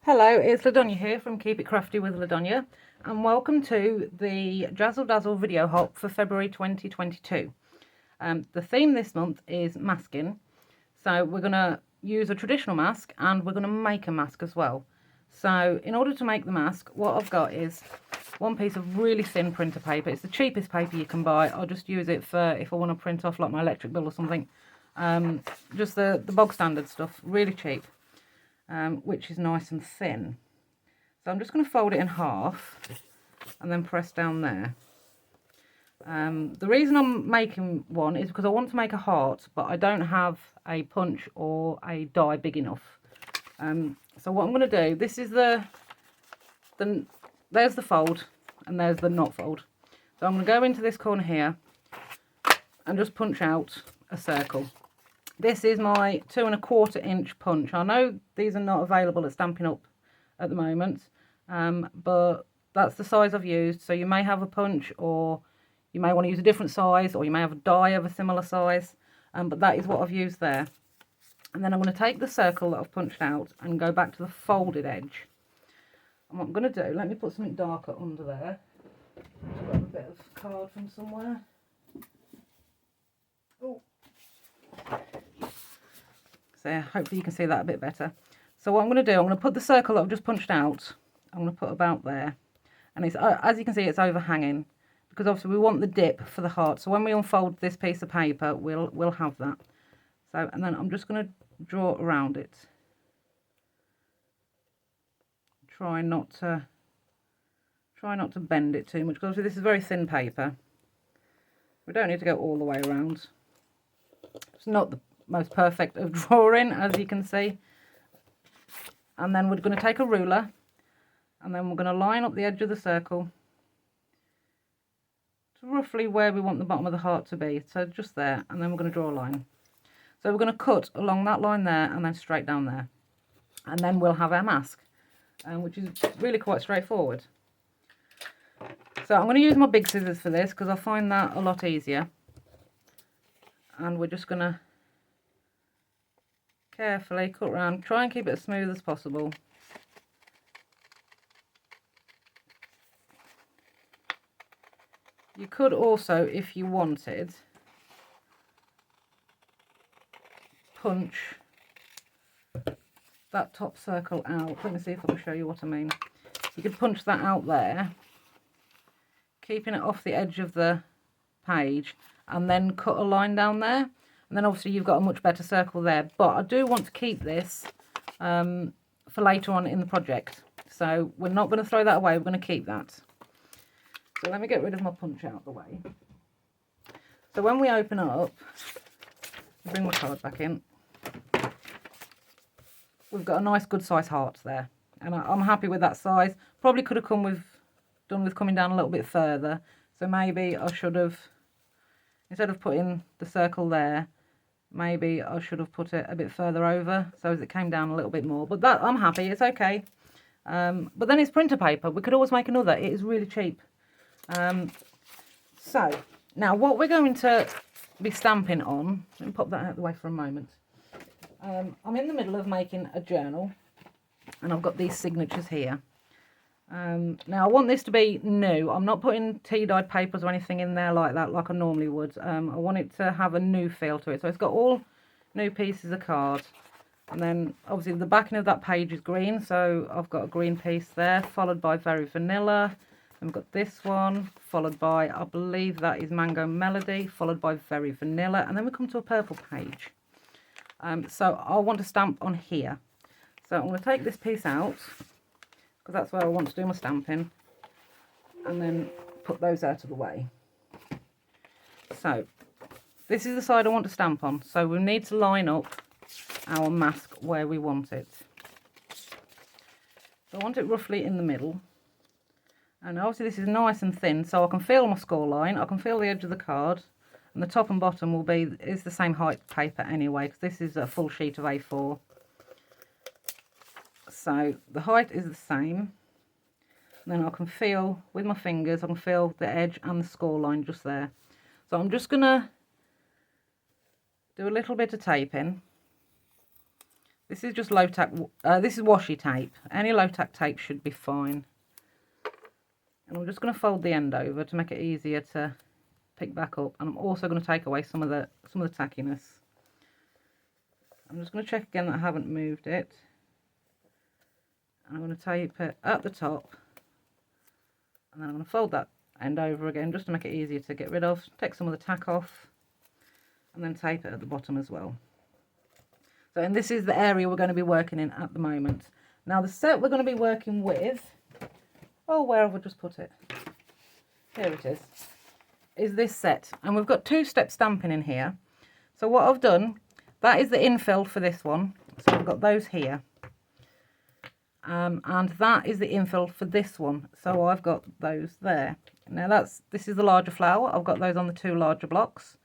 Hello, it's Ladonya here from Keep It Crafty with Ladonya, and welcome to the Jazzledazzle video hop for February 2022. The theme this month is masking, so we're going to use a traditional mask and we're going to make a mask as well. So in order to make the mask, what I've got is one piece of really thin printer paper. It's the cheapest paper you can buy. I'll just use it for if I want to print off like my electric bill or something. Just the bog standard stuff, really cheap. Which is nice and thin. So I'm just going to fold it in half and then press down there. The reason I'm making one is because I want to make a heart, but I don't have a punch or a die big enough. So what I'm going to do, this is there's the fold and there's the not fold. So I'm going to go into this corner here and just punch out a circle. This is my 2 1/4 inch punch. I know these are not available at Stampin' Up at the moment, but that's the size I've used. So you may have a punch, or you may want to use a different size, or you may have a die of a similar size, but that is what I've used there. And then I'm going to take the circle that I've punched out and go back to the folded edge. And what I'm going to do, let me put something darker under there. I've got a bit of card from somewhere. Oh. So hopefully you can see that a bit better. So what I'm going to do, I'm going to put the circle that I've just punched out, I'm going to put about there. And it's, as you can see, it's overhanging, because obviously we want the dip for the heart. So when we unfold this piece of paper, we'll have that. So, and then I'm just going to draw around it. Try not to bend it too much, because obviously this is very thin paper. We don't need to go all the way around. It's not the most perfect of drawing, as you can see. And then we're going to take a ruler and then we're going to line up the edge of the circle to roughly where we want the bottom of the heart to be, so just there, and then we're going to draw a line. So we're going to cut along that line there and then straight down there, and then we'll have our mask, which is really quite straightforward. So I'm going to use my big scissors for this because I find that a lot easier, and we're just going to carefully cut around, try and keep it as smooth as possible. You could also, if you wanted, punch that top circle out. Let me see if I can show you what I mean. You could punch that out there, keeping it off the edge of the page, and then cut a line down there. And then obviously you've got a much better circle there. But I do want to keep this for later on in the project. So we're not going to throw that away, we're going to keep that. So let me get rid of my punch out of the way. So when we open up, bring my card back in, we've got a nice good size heart there. And I'm happy with that size. Probably could have done with coming down a little bit further. So maybe I should have, instead of putting the circle there, maybe I should have put it a bit further over so as it came down a little bit more. But that, I'm happy, it's okay. But then it's printer paper. We could always make another. It is really cheap. So now what we're going to be stamping on, let me pop that out of the way for a moment. I'm in the middle of making a journal, and I've got these signatures here. Now I want this to be new. I'm not putting tea-dyed papers or anything in there like that, like I normally would. I want it to have a new feel to it. So it's got all new pieces of card. And then obviously the backing of that page is green. So I've got a green piece there, followed by Very Vanilla. And we've got this one, followed by, I believe that is Mango Melody, followed by Very Vanilla. And then we come to a purple page. So I want to stamp on here. So I'm going to take this piece out, because that's where I want to do my stamping, and then put those out of the way. So this is the side I want to stamp on, so we need to line up our mask where we want it. So I want it roughly in the middle, and obviously this is nice and thin, so I can feel my score line, I can feel the edge of the card, and the top and bottom is the same height paper anyway, because this is a full sheet of A4. So the height is the same. And then I can feel with my fingers, I can feel the edge and the score line just there. So I'm just going to do a little bit of taping This is just low tack, this is washi tape. Any low tack tape should be fine. And I'm just going to fold the end over to make it easier to pick back up. And I'm also going to take away some of the tackiness. I'm just going to check again that I haven't moved it. And I'm going to tape it at the top. And then I'm going to fold that end over again just to make it easier to get rid of. Take some of the tack off. And then tape it at the bottom as well. So, and this is the area we're going to be working in at the moment. Now the set we're going to be working with, oh, where have I just put it? Here it is this set. And we've got 2-step stamping in here. So what I've done, that is the infill for this one. So I've got those here. And that is the infill for this one. So I've got those there. Now this is the larger flower. I've got those on the 2 larger blocks.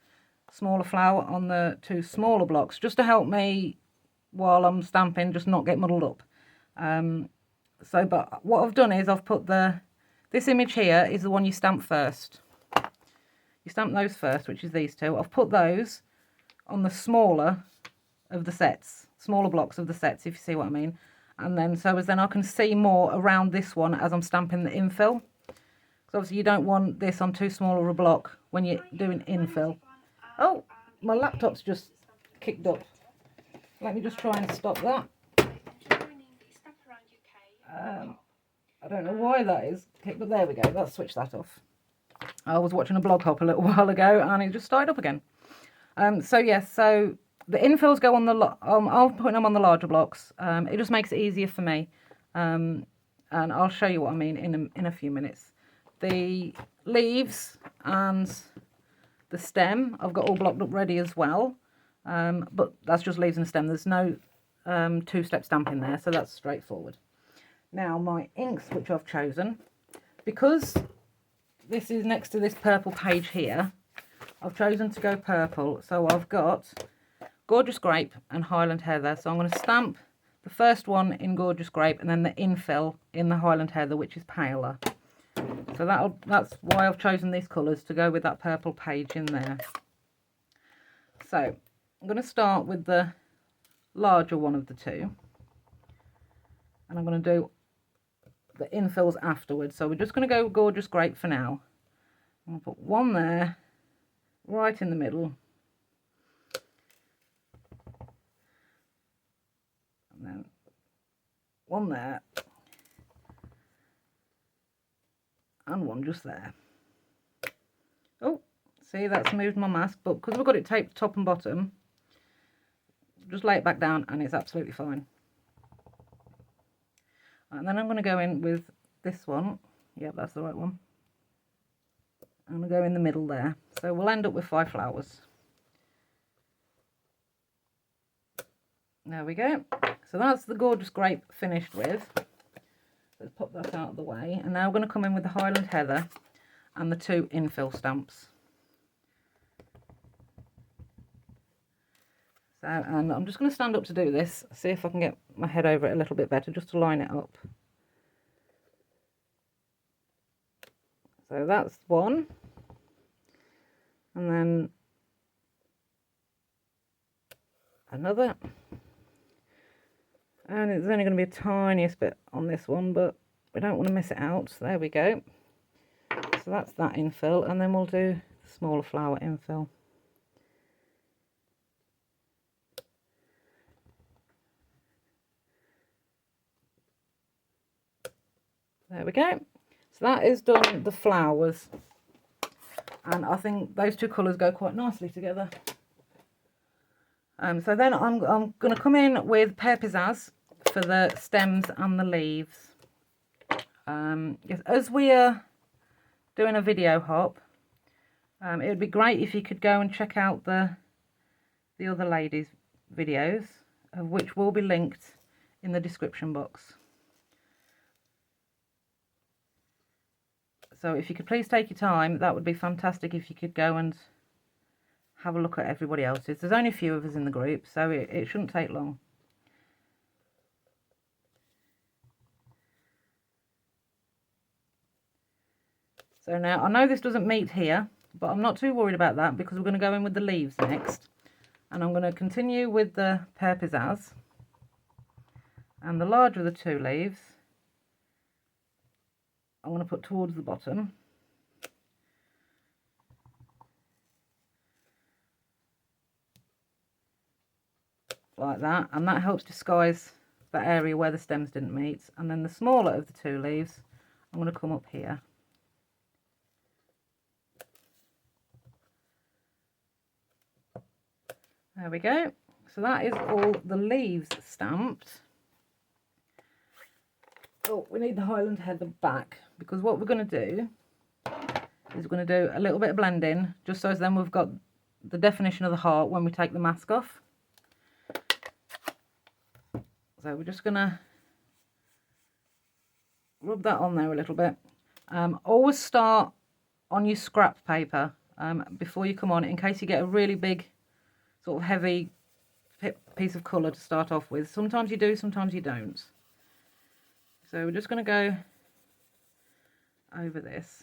Smaller flower on the 2 smaller blocks, just to help me while I'm stamping, just not get muddled up. But what I've done is I've put this image here is the one you stamp first. You stamp those first, which is these 2. I've put those on the smaller of the sets, smaller blocks of the sets, if you see what I mean. And then then I can see more around this one as I'm stamping the infill. Because obviously you don't want this on too small of a block when you're doing infill. Oh, my laptop's just kicked up. Let me just try and stop that. I don't know why that is kicked, but there we go. Let's switch that off. I was watching a blog hop a little while ago and it just started up again. So the infills go on I'll put them on the larger blocks. It just makes it easier for me. And I'll show you what I mean in a few minutes. The leaves and the stem I've got all blocked up ready as well, but that's just leaves and a stem. There's no 2-step stamping there, so that's straightforward. Now my inks, which I've chosen, because this is next to this purple page here, I've chosen to go purple. So I've got Gorgeous Grape and Highland Heather. So I'm going to stamp the first one in Gorgeous Grape and then the infill in the Highland Heather, which is paler. So that's why I've chosen these colours, to go with that purple page in there. So I'm going to start with the larger one of the 2. And I'm going to do the infills afterwards. So we're just going to go Gorgeous Grape for now. I'm going to put one there, right in the middle. And then one there. And one just there. Oh, see, that's moved my mask, but because we've got it taped top and bottom, just lay it back down and it's absolutely fine. And then I'm going to go in with this one. Yep, that's the right one. I'm going to go in the middle there. So we'll end up with 5 flowers. There we go. So that's the Gorgeous Grape finished with. Let's pop that out of the way. And now we're going to come in with the Highland Heather and the 2 infill stamps. So, and I'm just going to stand up to do this, see if I can get my head over it a little bit better, just to line it up. So that's one. And then another. And it's only going to be a tiniest bit on this one, but we don't want to miss it out. So there we go. So that's that infill, and then we'll do the smaller flower infill. There we go. So that is done the flowers, and I think those 2 colours go quite nicely together. So then I'm going to come in with Pear Pizzazz for the stems and the leaves. Yes, as we are doing a video hop, it would be great if you could go and check out the other ladies' videos, of which will be linked in the description box. So if you could please take your time, that would be fantastic if you could go and have a look at everybody else's. There's only a few of us in the group, so it shouldn't take long. So now, I know this doesn't meet here, but I'm not too worried about that because we're going to go in with the leaves next. And I'm going to continue with the Pear Pizzazz. And the larger of the 2 leaves, I'm going to put towards the bottom. Like that, and that helps disguise that area where the stems didn't meet. And then the smaller of the 2 leaves, I'm going to come up here. There we go. So that is all the leaves stamped. Oh, we need the Highland heather back, because what we're going to do is we're going to do a little bit of blending, just so then we've got the definition of the heart when we take the mask off. So we're just going to rub that on there a little bit. Always start on your scrap paper before you come on, in case you get a really big sort of heavy piece of colour to start off with. Sometimes you do, sometimes you don't. So we're just going to go over this,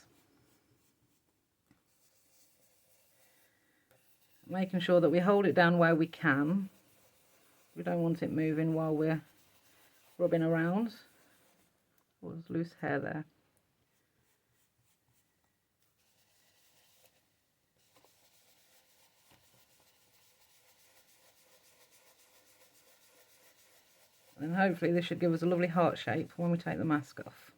making sure that we hold it down where we can. We don't want it moving while we're rubbing around. Oh, there's loose hair there. And hopefully this should give us a lovely heart shape when we take the mask off.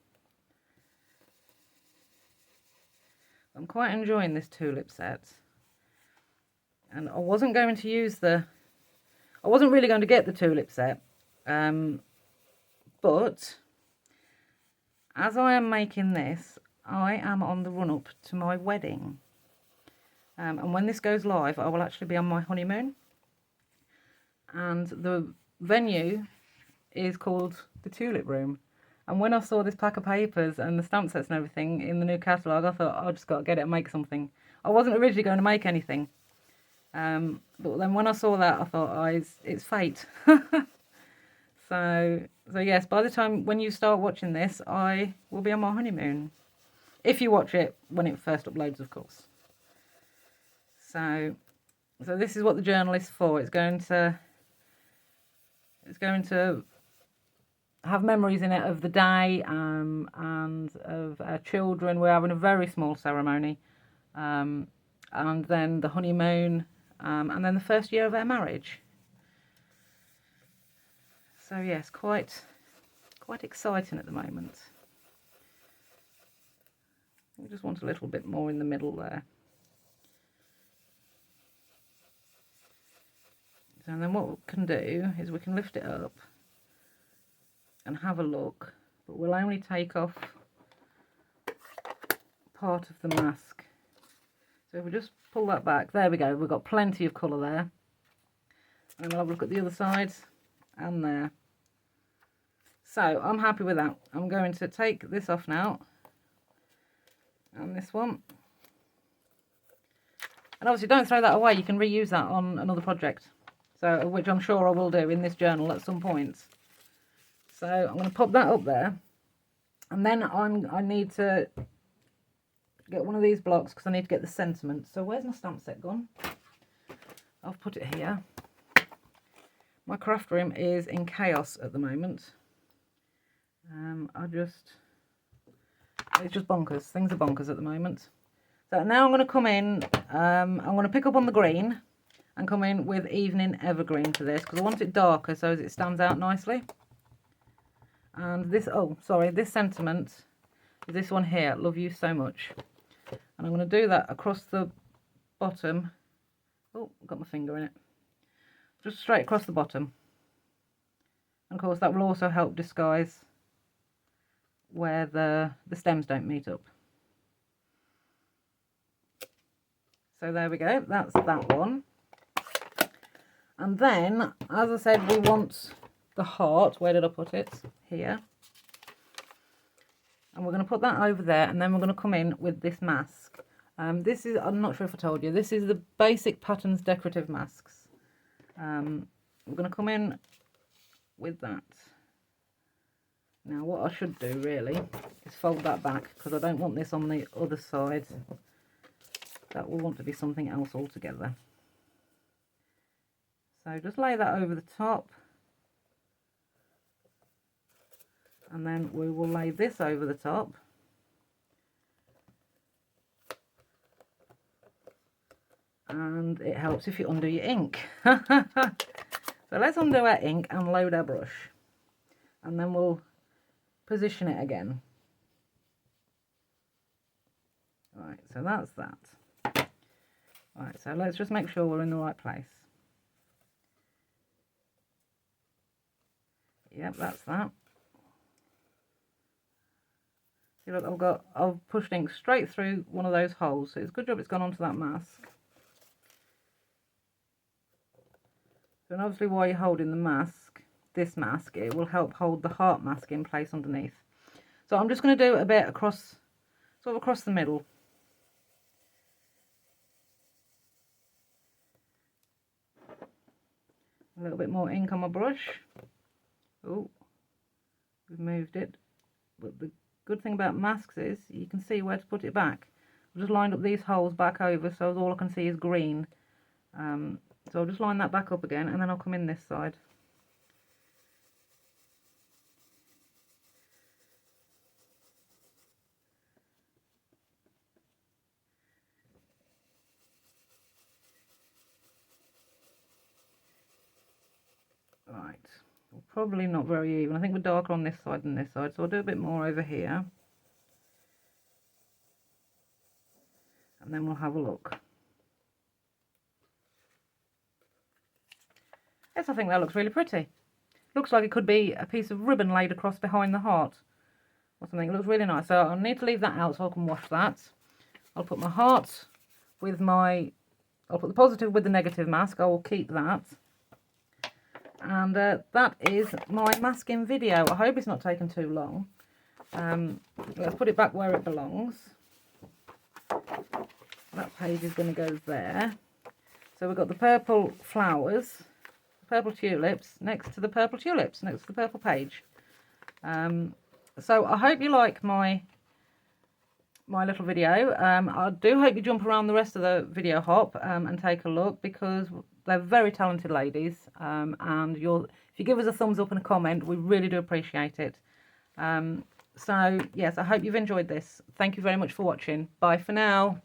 I'm quite enjoying this tulip set. And I wasn't going to use I wasn't really going to get the tulip set. But as I am making this, I am on the run up to my wedding. And when this goes live, I will actually be on my honeymoon. And the venue is called the Tulip Room. And when I saw this pack of papers and the stamp sets and everything in the new catalogue, I thought, I just got to get it and make something. I wasn't originally going to make anything. But then when I saw that, I thought, it's fate. So yes, by the time when you start watching this, I will be on my honeymoon. If you watch it when it first uploads, of course. So this is what the journal is for. It's going to have memories in it of the day and of our children. We're having a very small ceremony, and then the honeymoon, and then the first year of our marriage. So yes, quite exciting at the moment. We just want a little bit more in the middle there. So then what we can do is we can lift it up and have a look, but we'll only take off part of the mask. So if we just pull that back, there we go, we've got plenty of colour there. And we'll have a look at the other side and there. So I'm happy with that. I'm going to take this off now, and this one. And obviously don't throw that away, you can reuse that on another project. So, which I'm sure I will do in this journal at some point. So I'm going to pop that up there, and then I need to get one of these blocks because I need to get the sentiment. So where's my stamp set gone? I've put it here. My craft room is in chaos at the moment. It's just bonkers. Things are bonkers at the moment. So now I'm going to come in, I'm going to pick up on the green and come in with Evening Evergreen for this because I want it darker so it stands out nicely. And this, this sentiment is this one here, Love You So Much. And I'm going to do that across the bottom. Oh, I've got my finger in it. Just straight across the bottom. And of course that will also help disguise where the stems don't meet up. So there we go, that's that one. And then, as I said, we want the heart. Where did I put it? Here. And we're going to put that over there, and then we're going to come in with this mask. This is, I'm not sure if I told you, this is the Basic Patterns Decorative Masks. We're going to come in with that. Now what I should do really is fold that back because I don't want this on the other side. That will want to be something else altogether. So just lay that over the top. And then we will lay this over the top. And it helps if you undo your ink. So let's undo our ink and load our brush. And then we'll position it again. Right, so that's that. Right, so let's just make sure we're in the right place. Yep, that's that. See, look, I've pushed ink straight through one of those holes, so it's a good job it's gone onto that mask. So obviously while you're holding the mask, this mask, it will help hold the heart mask in place underneath. So I'm just going to do a bit across, sort of across the middle. A little bit more ink on my brush. Oh, we've moved it. But the good thing about masks is you can see where to put it back. I've just lined up these holes back over, so all I can see is green. So I'll just line that back up again, and then I'll come in this side. Right, well, probably not very even. I think we're darker on this side than this side, so I'll do a bit more over here. And then we'll have a look. Yes, I think that looks really pretty. Looks like it could be a piece of ribbon laid across behind the heart or something. It looks really nice. So I'll need to leave that out so I can wash that. I'll put my heart with my, I'll put the positive with the negative mask. I will keep that. And that is my masking video. I hope it's not taken too long. Let's put it back where it belongs. That page is going to go there. So we've got the purple flowers, purple tulips next to the purple tulips, next to the purple page. So I hope you like my little video. I do hope you jump around the rest of the video hop and take a look, because they're very talented ladies, and if you give us a thumbs up and a comment, we really do appreciate it. So yes, I hope you've enjoyed this. Thank you very much for watching. Bye for now.